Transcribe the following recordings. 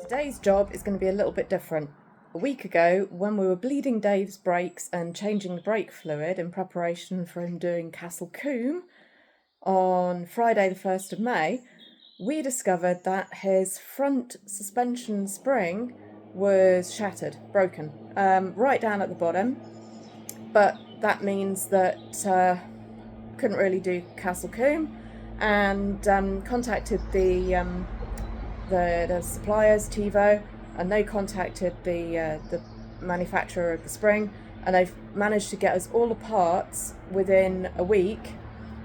Today's job is going to be a little bit different. A week ago, when we were bleeding Dave's brakes and changing the brake fluid in preparation for him doing Castle Combe on Friday the 1st of May, we discovered that his front suspension spring was shattered, broken, right down at the bottom. But that means that couldn't really do Castle Combe, and contacted the suppliers, Tevo, and they contacted the manufacturer of the spring, and they've managed to get us all the parts within a week,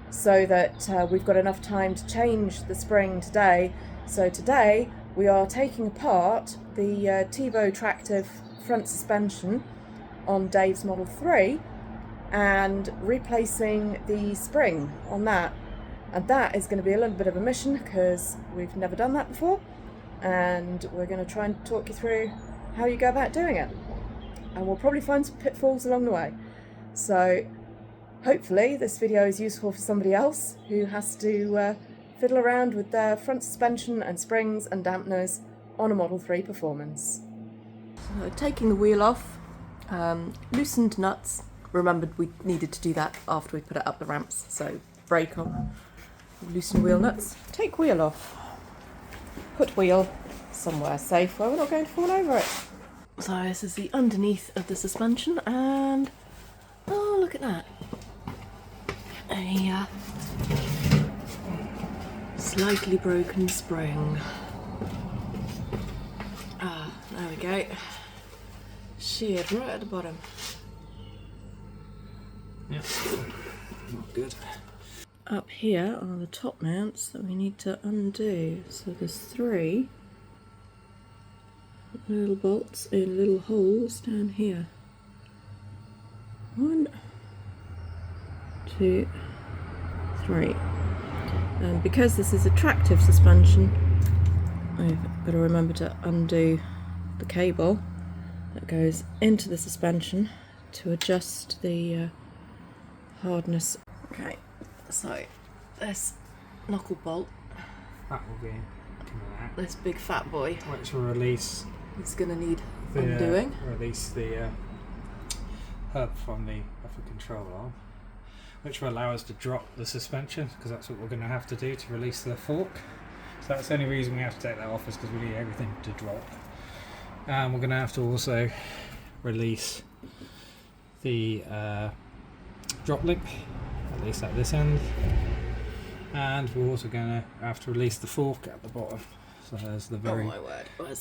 so that we've got enough time to change the spring today. So today we are taking apart the Tevo Tractive front suspension on Dave's Model 3 and replacing the spring on that. And that is going to be a little bit of a mission because we've never done that before, and we're going to try and talk you through how you go about doing it. And we'll probably find some pitfalls along the way. So hopefully this video is useful for somebody else who has to fiddle around with their front suspension and springs and dampeners on a Model 3 Performance. So taking the wheel off, loosened nuts. Remembered we needed to do that after we put it up the ramps, so brake on, loosen wheel nuts, take wheel off, put wheel somewhere safe where we're not going to fall over it. So this is the underneath of the suspension, and oh, look at that, a slightly broken spring. There we go, sheared right at the bottom. Yeah, not good. Up here are the top mounts that we need to undo. So there's 3 little bolts in little holes down here. 1, 2, 3. And because this is a tractive suspension, I've got to remember to undo the cable that goes into the suspension to adjust the hardness. Okay, so this knuckle bolt, That will be coming out. this big fat boy, Which will release is going to need undoing. Release the hub from the upper control arm, which will allow us to drop the suspension, because that's what we're going to have to do to release the fork. So that's the only reason we have to take that off, is because we need everything to drop. And we're going to have to also release the drop link, at least at this end, and we're also going to have to release the fork at the bottom. So there's the very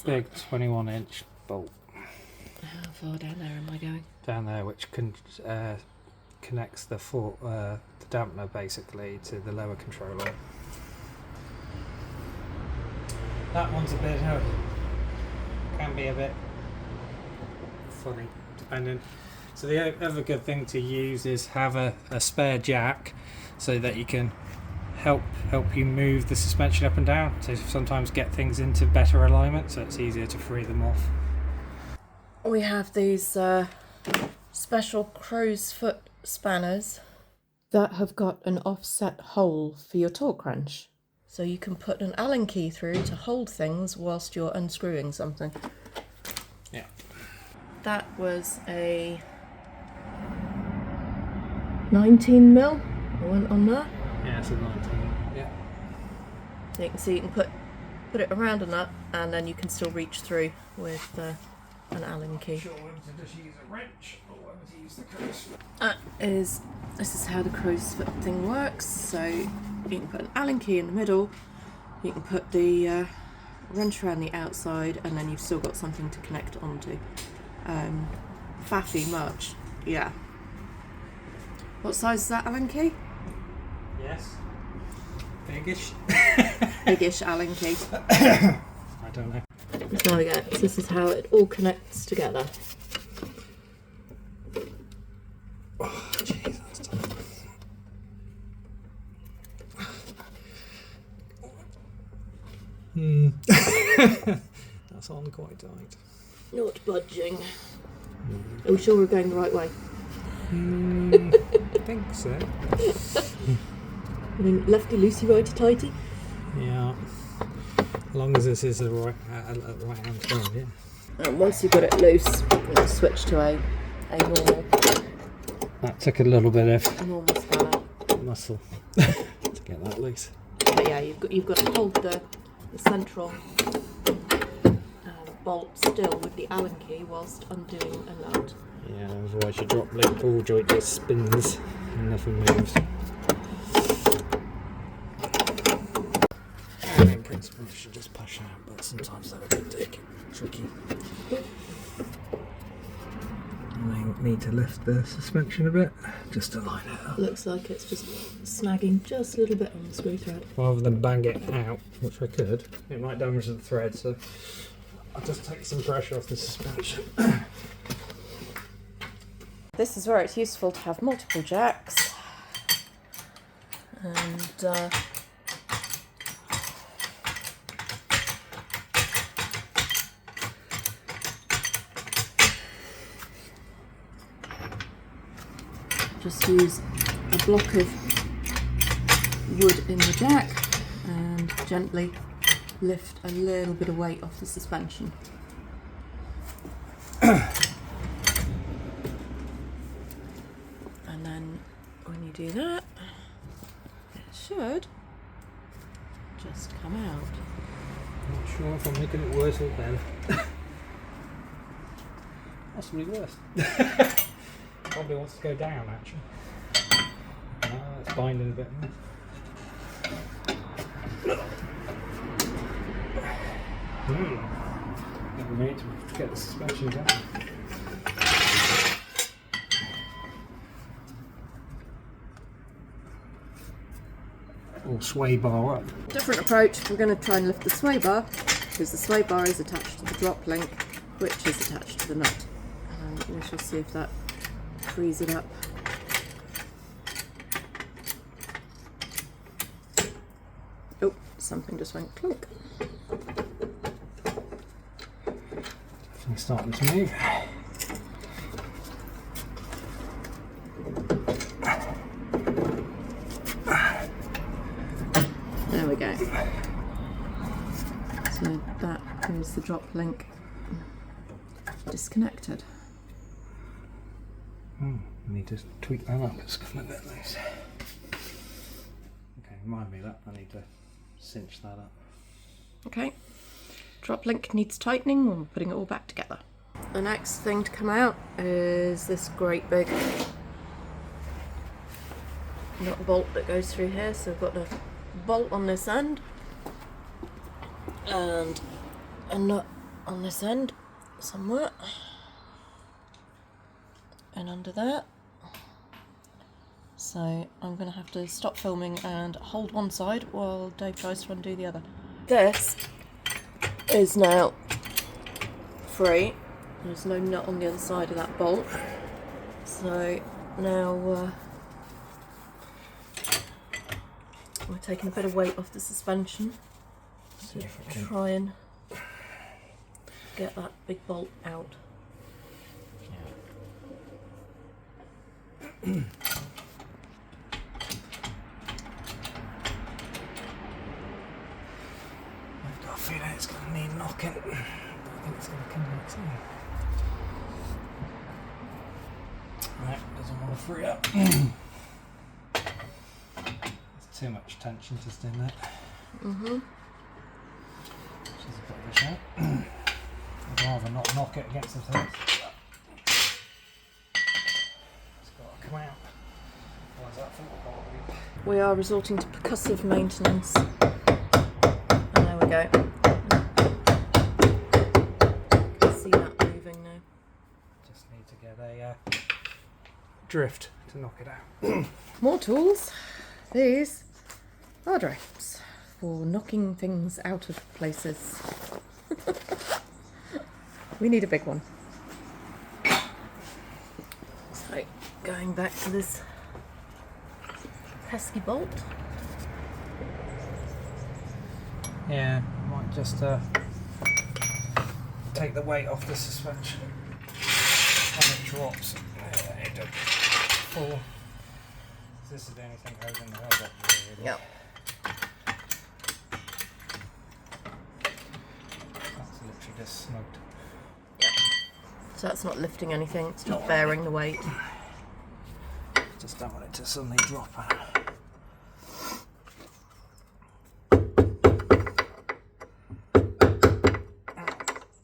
big 21-inch bolt. How far down there am I going? Down there, which connects the fork, the dampener basically, to the lower control arm. That one's a bit can be a bit funny, depending. So the other good thing to use is have a spare jack, so that you can help you move the suspension up and down, to sometimes get things into better alignment, so it's easier to free them off. We have these special crow's foot spanners that have got an offset hole for your torque wrench, so you can put an Allen key through to hold things whilst you're unscrewing something. Yeah. That was a 19mm. I went on there. Yeah, it's a 19. Yeah. So you can see you can put it around a nut, and then you can still reach through with an Allen key. Sure, whether to just use a wrench or whether to use the crow's foot. This is how the crow's foot thing works. So you can put an Allen key in the middle, you can put the wrench around the outside, and then you've still got something to connect onto. Faffy much, yeah. What size is that Allen key? Yes. Biggish. Biggish Allen key. I don't know. So there we go. So this is how it all connects together. Oh, jeez, that's tough. That's on quite tight. Not budging. Are we sure we're going the right way? I think so. I mean, lefty loosey, righty tighty. Yeah. As long as this is the right hand turn, yeah. And once you've got it loose, you'll switch to a normal. That took a little bit of Normal spanner. muscle to get that loose. But yeah, you've got to hold the central bolt still with the Allen key whilst undoing a nut. Yeah, otherwise your drop link ball joint just spins and nothing moves. And in principle you should just push out, but sometimes they're a bit tricky. You may need to lift the suspension a bit just to line it up. Looks like it's just snagging just a little bit on the screw thread. Rather than bang it out, which I could, it might damage the thread, so I'll just take some pressure off the suspension. This is where it's useful to have multiple jacks, and just use a block of wood in the jack and gently lift a little bit of weight off the suspension. And then when you do that, it should just come out. Not sure if I'm making it worse or better. Possibly worse. Probably wants to go down actually. It's binding a bit more. Never made to get the suspension down. Or sway bar up. Different approach. We're going to try and lift the sway bar, because the sway bar is attached to the drop link, which is attached to the nut. And we shall see if that frees it up. Oh, something just went clunk. Definitely starting to move. There we go. So that is the drop link disconnected. I need to tweak that up, it's gotten a bit loose. Okay, remind me of that, I need to cinch that up. Okay, drop link needs tightening when we're putting it all back together. The next thing to come out is this great big nut bolt that goes through here. So we've got a bolt on this end and a nut on this end somewhere, and under that. So I'm going to have to stop filming and hold one side while Dave tries to undo the other. This is now free. There's no nut on the other side of that bolt. So now we're taking a bit of weight off the suspension to try and get that big bolt out. I've got a feeling it's going to need knocking. I think it's going to come out soon. Right, doesn't want to free up. There's too much tension just in there. Which is a bit of a shame. I'd rather not knock it against the thing. It's got to come out. Otherwise that thing will probably... We are resorting to percussive maintenance. And there we go. Can see that moving now. Just need to get a drift to knock it out. More tools. These are drifts for knocking things out of places. We need a big one. So, going back to this pesky bolt. Yeah, might just take the weight off the suspension when it drops. It don't fall. This is the only thing holding the head up really. Yep. this snugged. So that's not lifting anything, it's just bearing the weight. Just don't want it to suddenly drop out.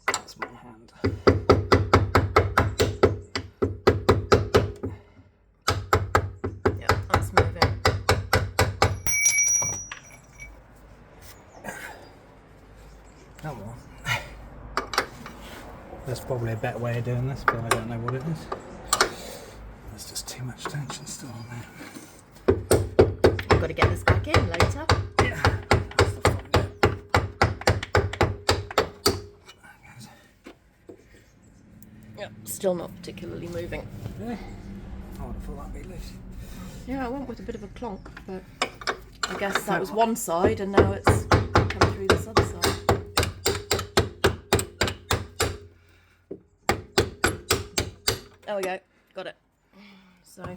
That's my hand. Yep, that's moving. Come on. There's probably a better way of doing this, but I don't know what it is. There's just too much tension still on there. I've got to get this back in later. Yeah, that's the fun bit. Yep, still not particularly moving. Really? I would have thought that'd be loose. Yeah, I went with a bit of a clonk, but I guess that was one side and now it's come through this other side. There we go, got it. So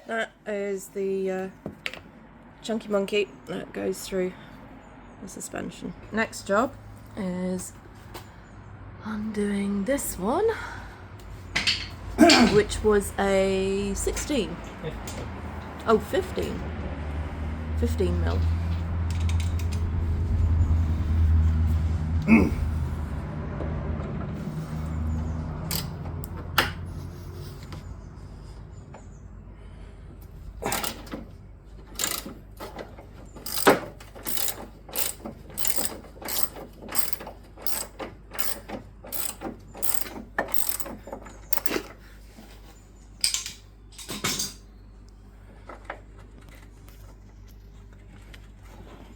that is the chunky monkey that goes through the suspension. Next job is undoing this one, which was a 16. Oh, 15. 15 mil.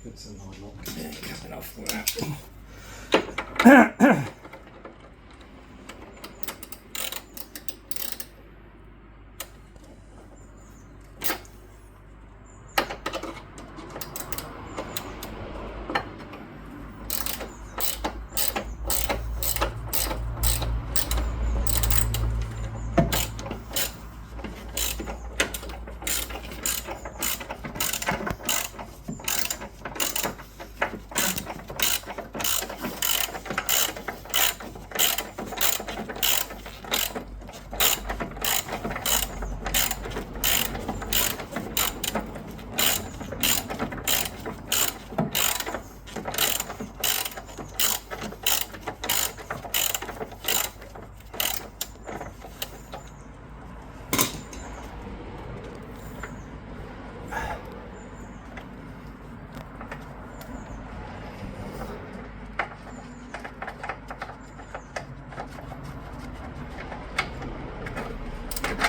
It's a nylon. Yeah, coming off with that.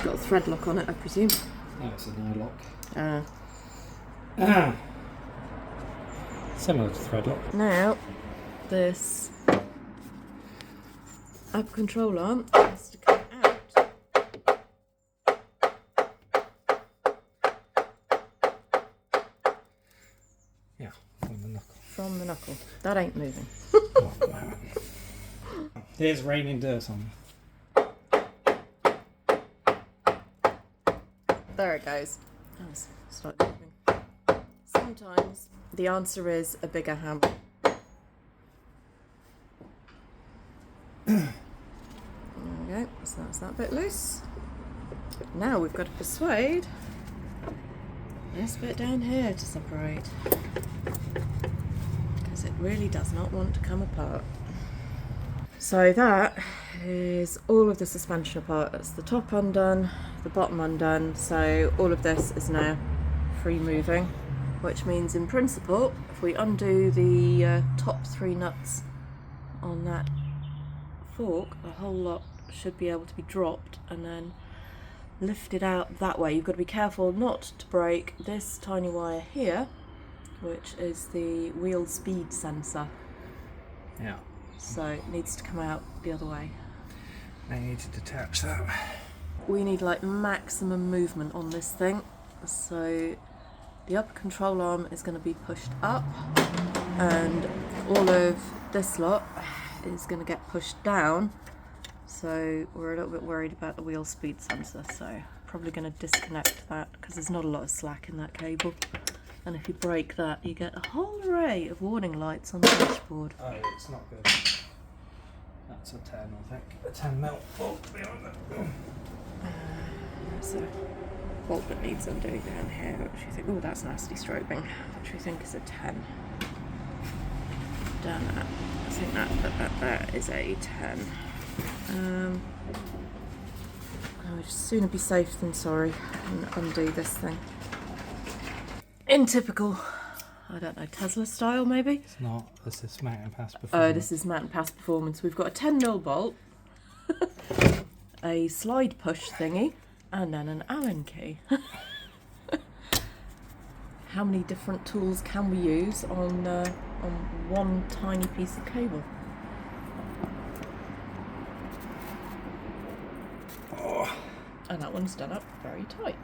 Got a thread lock on it, I presume. No, it's a no-lock. Similar to thread lock. Now, this up control arm has to come out. Yeah, from the knuckle. From the knuckle. That ain't moving. There's raining dirt on me. There it goes. Oh, it's slightly moving. Sometimes the answer is a bigger hammer. There we go. So that's that bit loose. Now we've got to persuade this bit down here to separate, because it really does not want to come apart. So that is all of the suspension apart. That's the top undone, the bottom undone, so all of this is now free moving, which means in principle if we undo the top 3 nuts on that fork, a whole lot should be able to be dropped and then lifted out that way. You've got to be careful not to break this tiny wire here, which is the wheel speed sensor. Yeah. So it needs to come out the other way. I need to detach that. We need like maximum movement on this thing. So the upper control arm is going to be pushed up and all of this lot is going to get pushed down. So we're a little bit worried about the wheel speed sensor, so probably going to disconnect that because there's not a lot of slack in that cable. And if you break that, you get a whole array of warning lights on the dashboard. Oh, it's not good. That's a 10, I think. A 10 mil bolt behind it. There's a bolt that needs undoing down here, which you think, oh, that's nasty strobing, which we think is a 10. Down that. I think that is a 10. I would sooner be safe than sorry and undo this thing. In typical, I don't know, Tesla style maybe? It's not. This is mount and pass performance. Oh, this is mount and pass performance. We've got a 10 mil bolt, a slide push thingy, and then an Allen key. How many different tools can we use on one tiny piece of cable? Oh. And that one's done up very tight.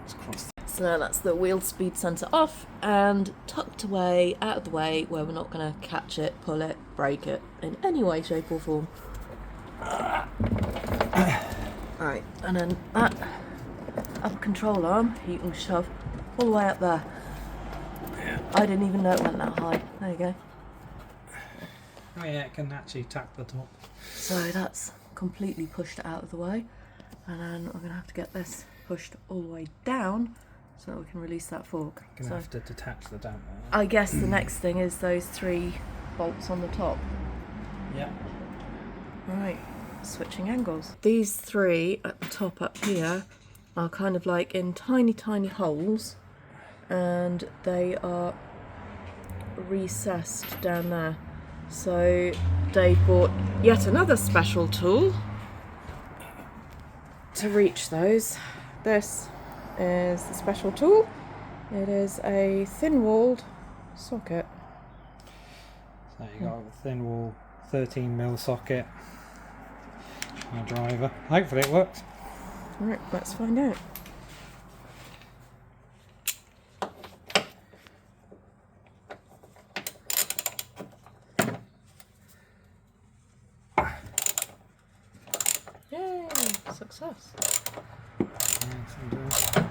Let's cross. So now that's the wheel speed sensor off and tucked away, out of the way, where we're not going to catch it, pull it, break it in any way, shape or form. Right, and then that upper control arm, you can shove all the way up there. I didn't even know it went that high. There you go. Oh yeah, it can actually tap the top. So that's completely pushed out of the way. And then we're going to have to get this pushed all the way down so that we can release that fork. Gonna have to detach the damper. I guess the next thing is those 3 bolts on the top. Yeah. Right, switching angles. These 3 at the top up here are kind of like in tiny, tiny holes, and they are recessed down there. So Dave bought yet another special tool to reach those. This is the special tool. It is a thin-walled socket. So you got a thin wall 13 mil socket and a driver. Hopefully it works. Right, let's find out. Yay! Success. Yes, indeed.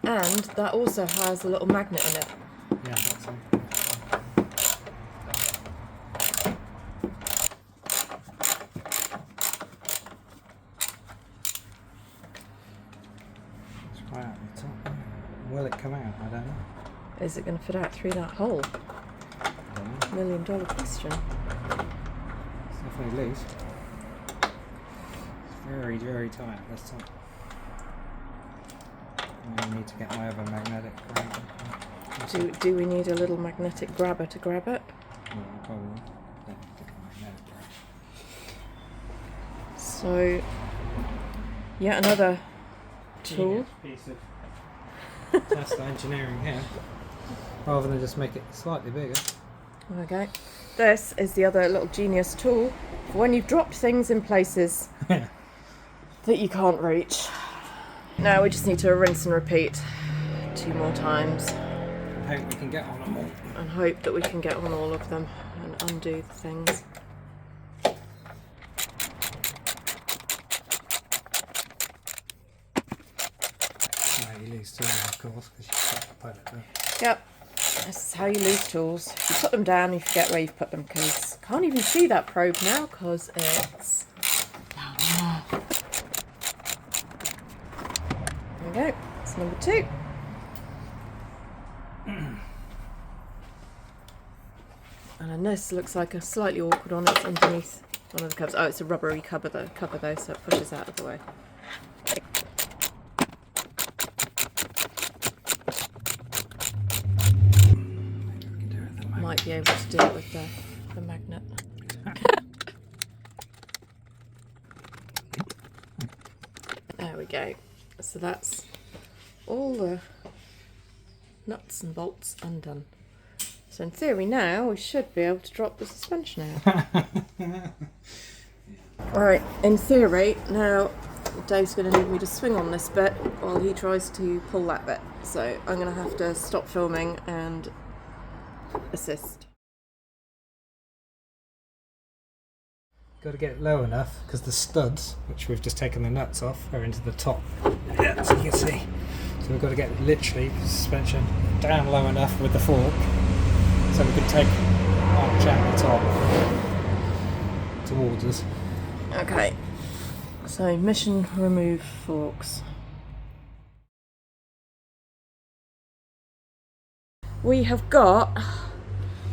And that also has a little magnet in it. Yeah, that's it. It's right at the top. Will it come out? I don't know. Is it going to fit out through that hole? I don't know. $1 million question. It's definitely loose. It's very, very tight at this top. I need to get my other magnetic grabber. Do we need a little magnetic grabber to grab it? Yeah, probably. Yeah, get the magnetic grabber. So, yet another tool. Piece of Tesla engineering here, rather than just make it slightly bigger. Okay. This is the other little genius tool for when you've dropped things in places that you can't reach. Now we just need to rinse and repeat 2 more times. I hope we can get on them all. And hope that we can get on all of them and undo the things. You lose tools, of course, because you've got to put it there. Yep, this is how you lose tools. You put them down, you forget where you've put them, because can't even see that probe now because it's down there. There we go, that's number 2. And then this looks like a slightly awkward one. It's underneath one of the covers. Oh, it's a rubbery cover though, so it pushes out of the way. Might be able to do it with the magnet. There we go. So that's all the nuts and bolts undone. So in theory now we should be able to drop the suspension out. Alright, in theory now Dave's going to need me to swing on this bit while he tries to pull that bit. So I'm going to have to stop filming and assist. Got to get it low enough because the studs, which we've just taken the nuts off, are into the top. Yeah, so you can see. So we've got to get literally suspension down low enough with the fork so we can take our channel top towards us. Okay, so mission remove forks. We have got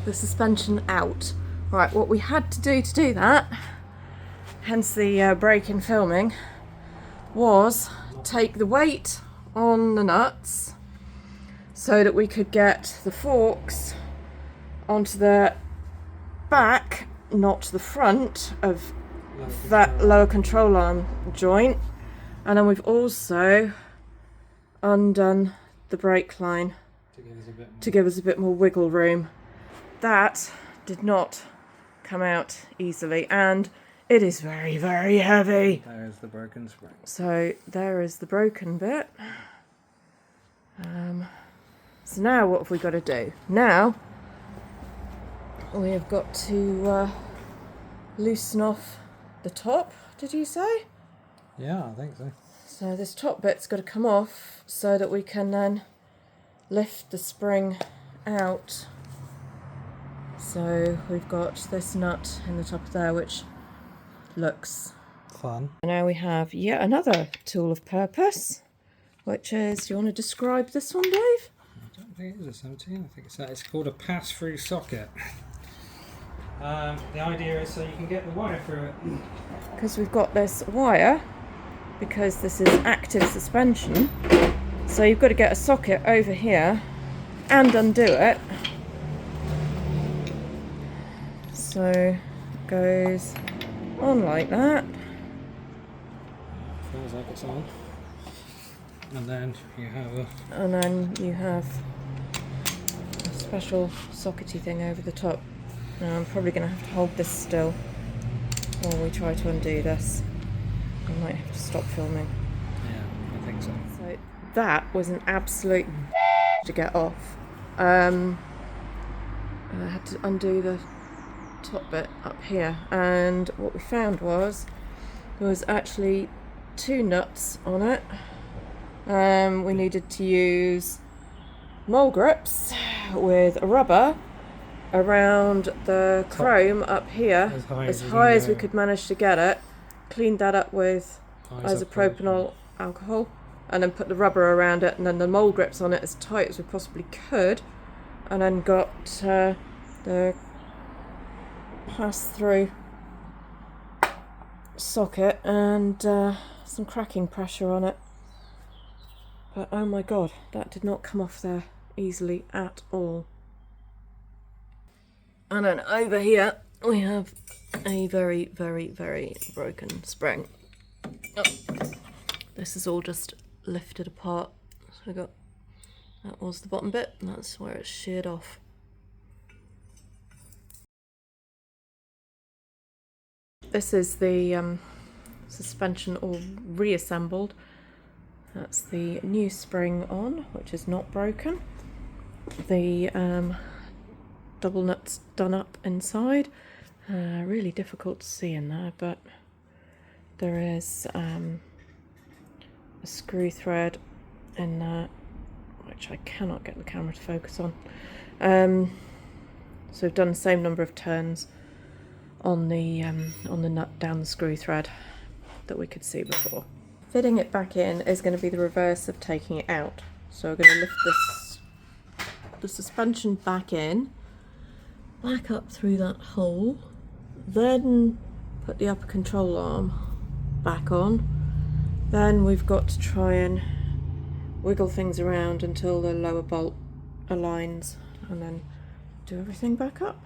the suspension out. Right, what we had to do that, hence the break in filming, was take the weight on the nuts so that we could get the forks onto the back, not the front of that lower control arm joint, and then we've also undone the brake line to give us a bit more wiggle room. That did not come out easily, and it is very, very heavy. There is the broken spring. So there is the broken bit. So now what have we got to do? Now we have got to loosen off the top, did you say? Yeah, I think so. So this top bit's got to come off so that we can then lift the spring out. So we've got this nut in the top of there, which looks fun. Now we have yet another tool of purpose, which is, do you want to describe this one, Dave? I don't think it is a 17, I think it's called a pass-through socket. The idea is so you can get the wire through it. Because we've got this wire, because this is active suspension, so you've got to get a socket over here and undo it. So it goes on like that. Feels like it's on. And then you have a special sockety thing over the top. Now I'm probably going to have to hold this still while we try to undo this. I might have to stop filming. Yeah, I think so. So that was an absolute to get off. I had to undo the top bit up here, and what we found was there was actually two nuts on it. We needed to use mole grips with a rubber around the chrome up here as high as we could manage to get it, cleaned that up with isopropanol alcohol, and then put the rubber around it and then the mole grips on it as tight as we possibly could, and then got the pass-through socket and some cracking pressure on it. But oh my god, that did not come off there easily at all. And then over here we have a very, very, very broken spring. Oh, this is all just lifted apart. So we got, that was the bottom bit, and that's where it's sheared off. This is the suspension all reassembled. That's the new spring on, which is not broken. The double nuts done up inside. Really difficult to see in there, but there is a screw thread in there, which I cannot get the camera to focus on. So we've done the same number of turns on the nut down the screw thread that we could see before. Fitting it back in is going to be the reverse of taking it out. So we're going to lift the suspension back in, back up through that hole, then put the upper control arm back on. Then we've got to try and wiggle things around until the lower bolt aligns, and then do everything back up.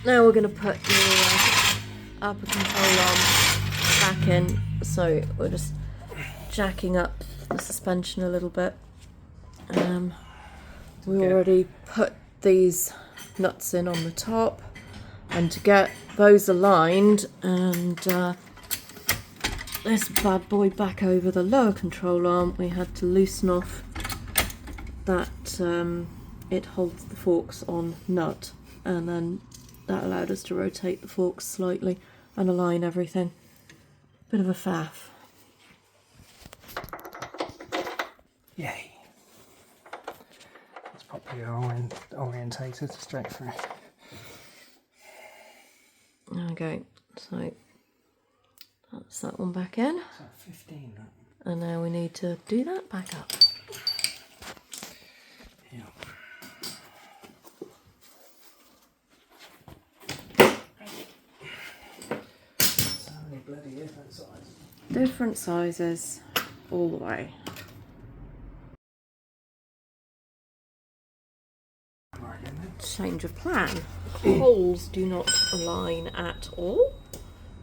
Now we're going to put the upper control arm back in, so we're just jacking up the suspension a little bit. We already put these nuts in on the top, and to get those aligned and this bad boy back over the lower control arm, we had to loosen off that it holds the forks on nut, and then that allowed us to rotate the forks slightly and align everything. Bit of a faff. Yay. Let's pop the you're orientated straight through. Okay, so that's that one back in. Is that 15? That? And now we need to do that back up. Yeah. So many bloody different sizes. Different sizes all the way. Change of plan. The holes do not align at all.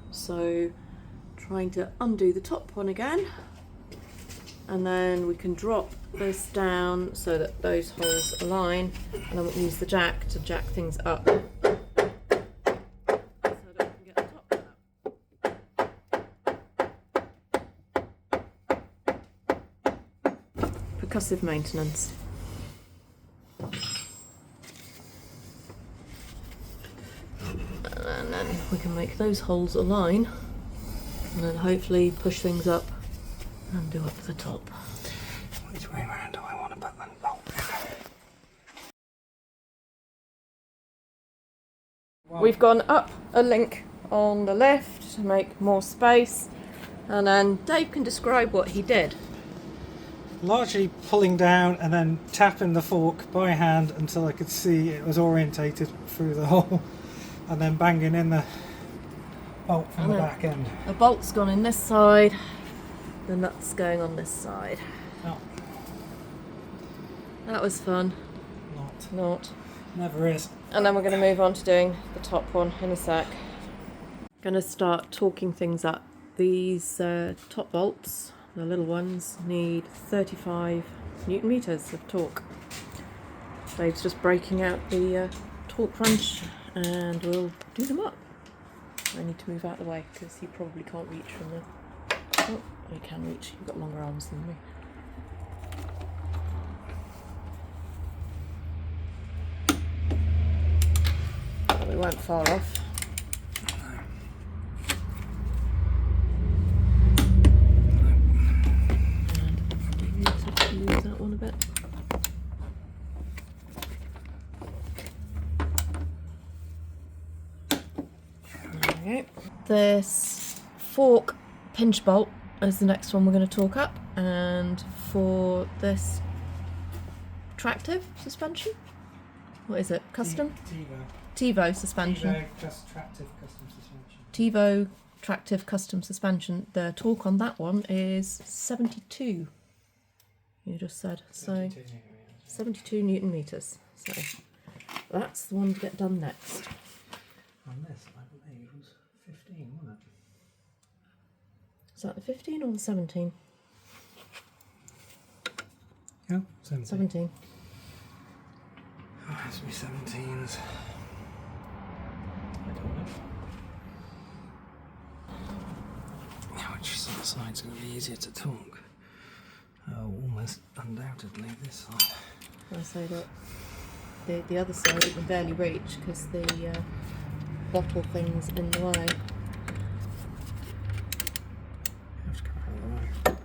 So trying to undo the top one again. And then we can drop this down so that those holes align. And then we'll use the jack to jack things up. So that we can get the top out. Percussive maintenance. And then we can make those holes align and then hopefully push things up and do up the top. Which way around do I want to put them? Oh. We've gone up a link on the lift to make more space, and then Dave can describe what he did. Largely pulling down and then tapping the fork by hand until I could see it was orientated through the hole, and then banging in the bolt from the back end. The bolt's gone in this side, the nut's going on this side. Oh. That was fun. Not. Never is. And then we're going to move on to doing the top one in a sec. Going to start torquing things up. These top bolts, the little ones, need 35 Newton meters of torque. Dave's just breaking out the torque wrench and we'll do them up. I need to move out of the way because he probably can't reach from the... Oh, he can reach. You've got longer arms than me. We weren't far off. And let's have to use that one a bit. There we go. This fork pinch bolt is the next one we're going to torque up, and for this tractive suspension, what is it? Custom? Tevo suspension. Tevo Tractive custom suspension. Tevo Tractive custom suspension. The torque on that one is 72. You just said 72 Newton meters. So that's the one to get done next. On this, I believe, was 15, wasn't it? Is that the 15 or the 17? Yeah, 17. 17. Oh, it has to be 17s. I don't know. Which side's going to be easier to torque? Oh, almost undoubtedly this side. I say that the other side it can barely reach because the bottle thing's in the way. Have to go out of the way.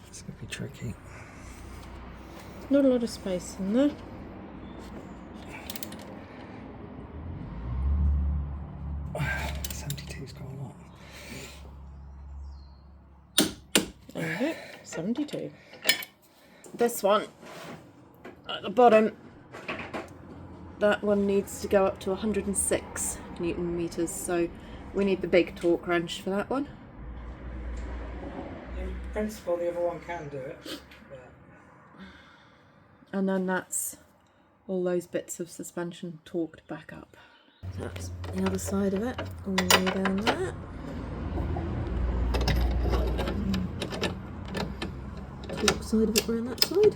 It's going to be tricky. Not a lot of space in there. There we go, 72. This one at the bottom, that one needs to go up to 106 Newton meters, so we need the big torque wrench for that one. In principle, the other one can do it. But... And then that's all those bits of suspension torqued back up. So that's the other side of it, all the way down there. Torque side of it around that side.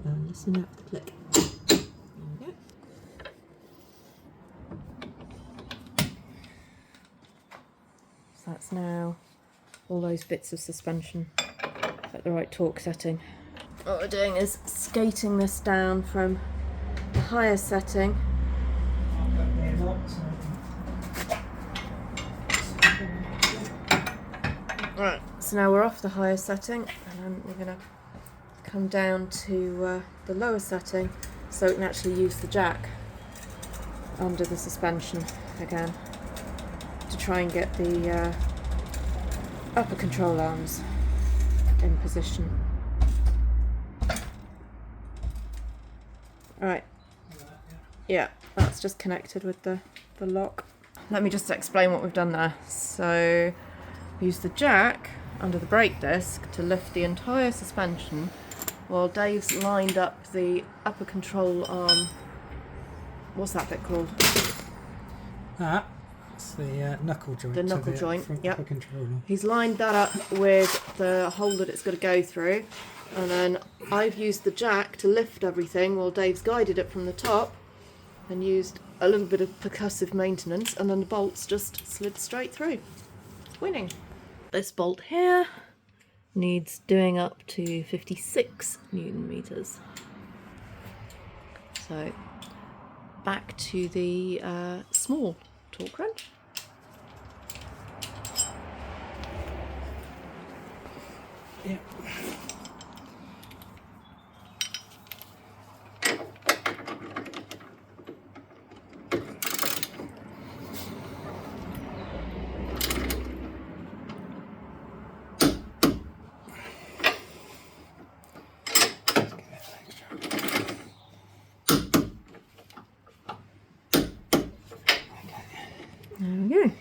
And listen out for the click. There we go. So that's now all those bits of suspension at the right torque setting. What we're doing is skating this down from the higher setting Right, so now we're off the higher setting, and then we're going to come down to the lower setting so we can actually use the jack under the suspension again to try and get the upper control arms in position. Right, yeah, that's just connected with the lock. Let me just explain what we've done there. So use the jack under the brake disc to lift the entire suspension while Dave's lined up the upper control arm. What's that bit called? It's the knuckle joint. The knuckle joint, yep. Controller. He's lined that up with the hole that it's got to go through, and then I've used the jack to lift everything while Dave's guided it from the top and used a little bit of percussive maintenance, and then the bolts just slid straight through. Winning. This bolt here needs doing up to 56 Newton meters. So back to the small torque wrench. Yeah. There we go.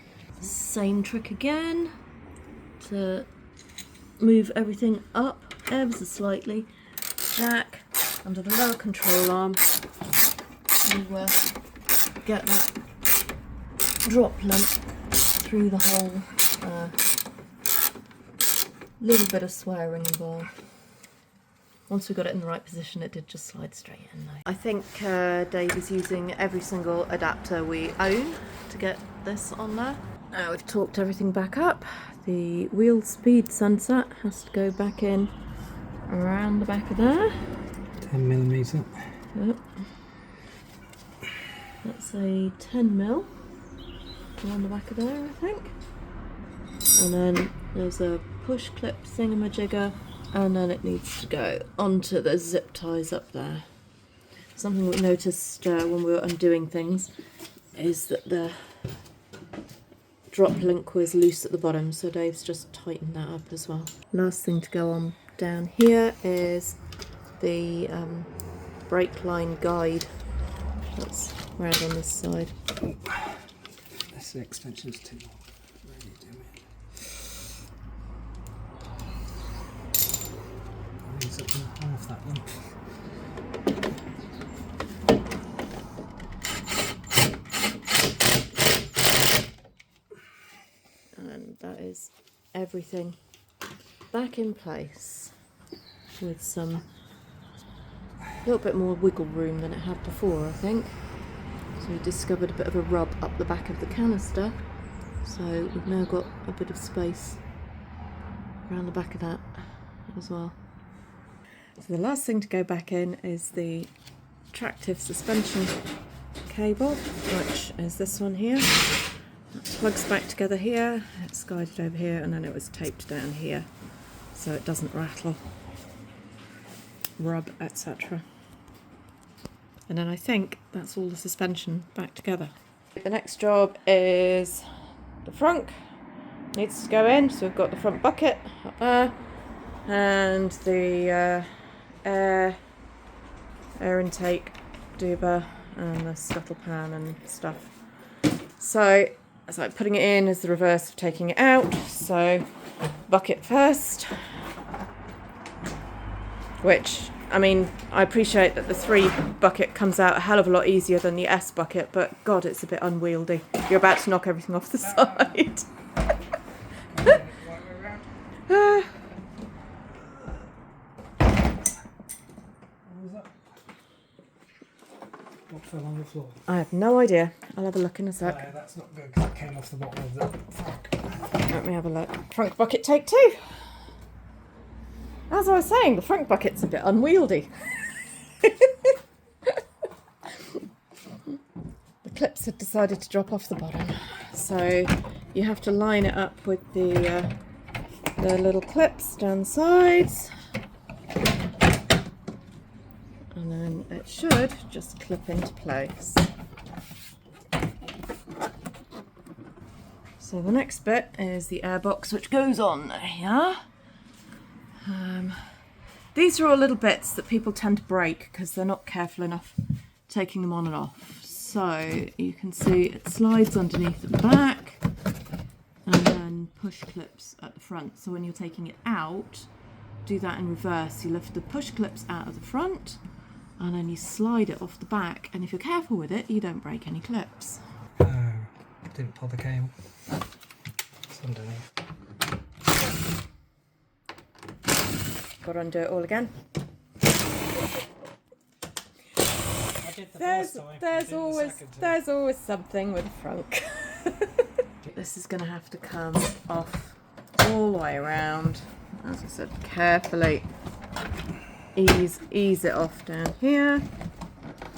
Same trick again to move everything up ever so slightly. Jack under the lower control arm to get that drop length through the hole. Little bit of swearing involved. Once we got it in the right position, it did just slide straight in though. I think Dave is using every single adapter we own to get this on there. Now we've torqued everything back up. The wheel speed sensor has to go back in around the back of there. 10mm. Yep. That's a 10mm around the back of there, I think. And then there's a push clip thingamajigger, and then it needs to go onto the zip ties up there. Something we noticed when we were undoing things is that the drop link was loose at the bottom, so Dave's just tightened that up as well. Last thing to go on down here is the brake line guide that's round on this side. That's the extensions too long. Really do it. It's up in half that one. And that is everything back in place with some little bit more wiggle room than it had before, I think. So we discovered a bit of a rub up the back of the canister, so we've now got a bit of space around the back of that as well. So the last thing to go back in is the tractive suspension cable, which is this one here. That plugs back together here, it's guided over here, and then it was taped down here so it doesn't rattle, rub, etc. And then I think that's all the suspension back together. The next job is the frunk. Needs to go in, so we've got the front bucket up there, and the air intake doober and the scuttle pan and stuff. So it's like putting it in is the reverse of taking it out. So bucket first, which, I mean, I appreciate that the 3 bucket comes out a hell of a lot easier than the S bucket, but God, it's a bit unwieldy. You're about to knock everything off the side. What fell on the floor? I have no idea. I'll have a look in a sec. That's not good because it came off the bottom of the front. Let me have a look. Front bucket take 2. As I was saying, the front bucket's a bit unwieldy. The clips had decided to drop off the bottom, so you have to line it up with the the little clips down the sides, and then it should just clip into place. So the next bit is the air box, which goes on here. These are all little bits that people tend to break because they're not careful enough taking them on and off. So you can see it slides underneath at the back and then push clips at the front. So when you're taking it out, do that in reverse. You lift the push clips out of the front and then you slide it off the back, and if you're careful with it, you don't break any clips. Oh, didn't pull the cable. It's underneath. Got to undo it all again. There's always something with a frunk. This is going to have to come off all the way around. As I said, carefully ease it off down here.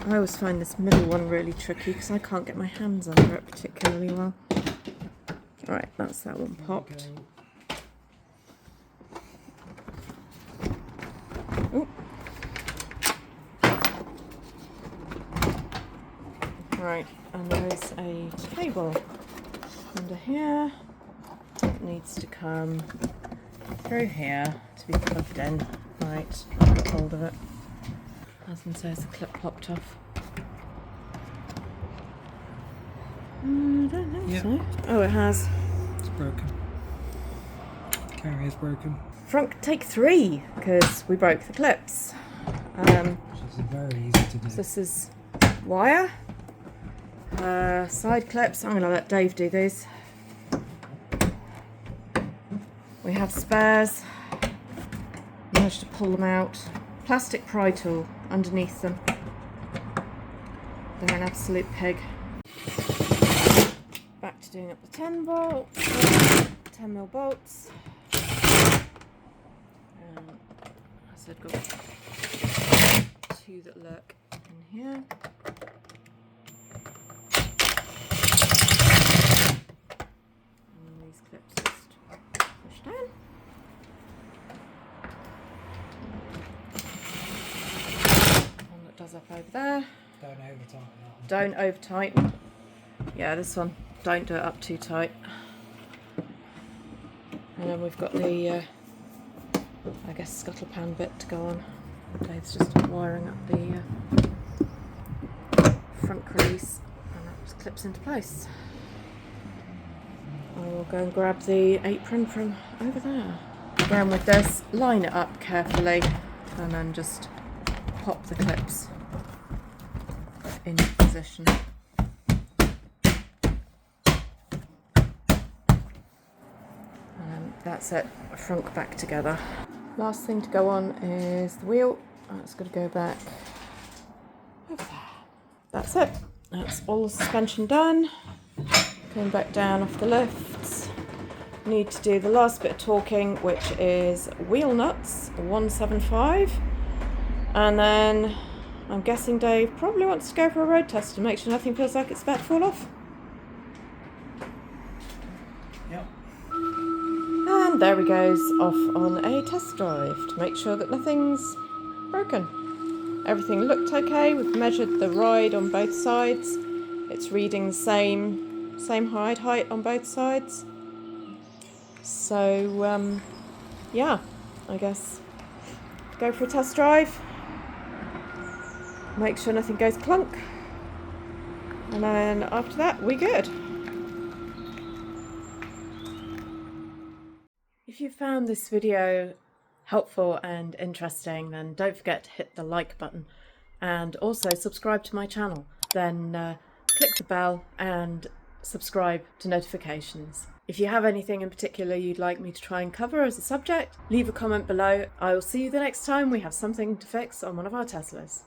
I always find this middle one really tricky because I can't get my hands under it particularly well. Right, that's that one popped. Ooh. Right, and there's a cable under here that needs to come through here to be plugged in. Right, I'll get hold of it. Husband says the clip popped off. I don't think so. Oh, it has. It's broken. Carrier's broken. Front take 3, because we broke the clips. Which is very easy to do. So this is wire. Side clips. I'm going to let Dave do these. We have spares. Managed to pull them out. Plastic pry tool underneath them. They're an absolute pig. Back to doing up the 10 bolts. 10mm bolts. I said got 2 that lurk in here. And these clips just push down. One that does up over there. Don't over tighten that one. Don't over tighten. Yeah, this one. Don't do it up too tight. And then we've got the I guess scuttle pan bit to go on. Dave's just wiring up the front release, and that just clips into place. I will go and grab the apron from over there. Again with this, line it up carefully and then just pop the clips into position. And that's it, front back together. Last thing to go on is the wheel. That's got to go back over there. That's it. That's all the suspension done. Going back down off the lifts. Need to do the last bit of torquing, which is wheel nuts, 175. And then I'm guessing Dave probably wants to go for a road test to make sure nothing feels like it's about to fall off. Yep. And there he goes off on a test drive to make sure that nothing's broken. Everything looked okay. We've measured the ride on both sides. It's reading the same height on both sides. So yeah, I guess go for a test drive. Make sure nothing goes clunk. And then after that, we're good. If you found this video helpful and interesting, then don't forget to hit the like button and also subscribe to my channel. Then click the bell and subscribe to notifications. If you have anything in particular you'd like me to try and cover as a subject, leave a comment below. I will see you the next time we have something to fix on one of our Teslas.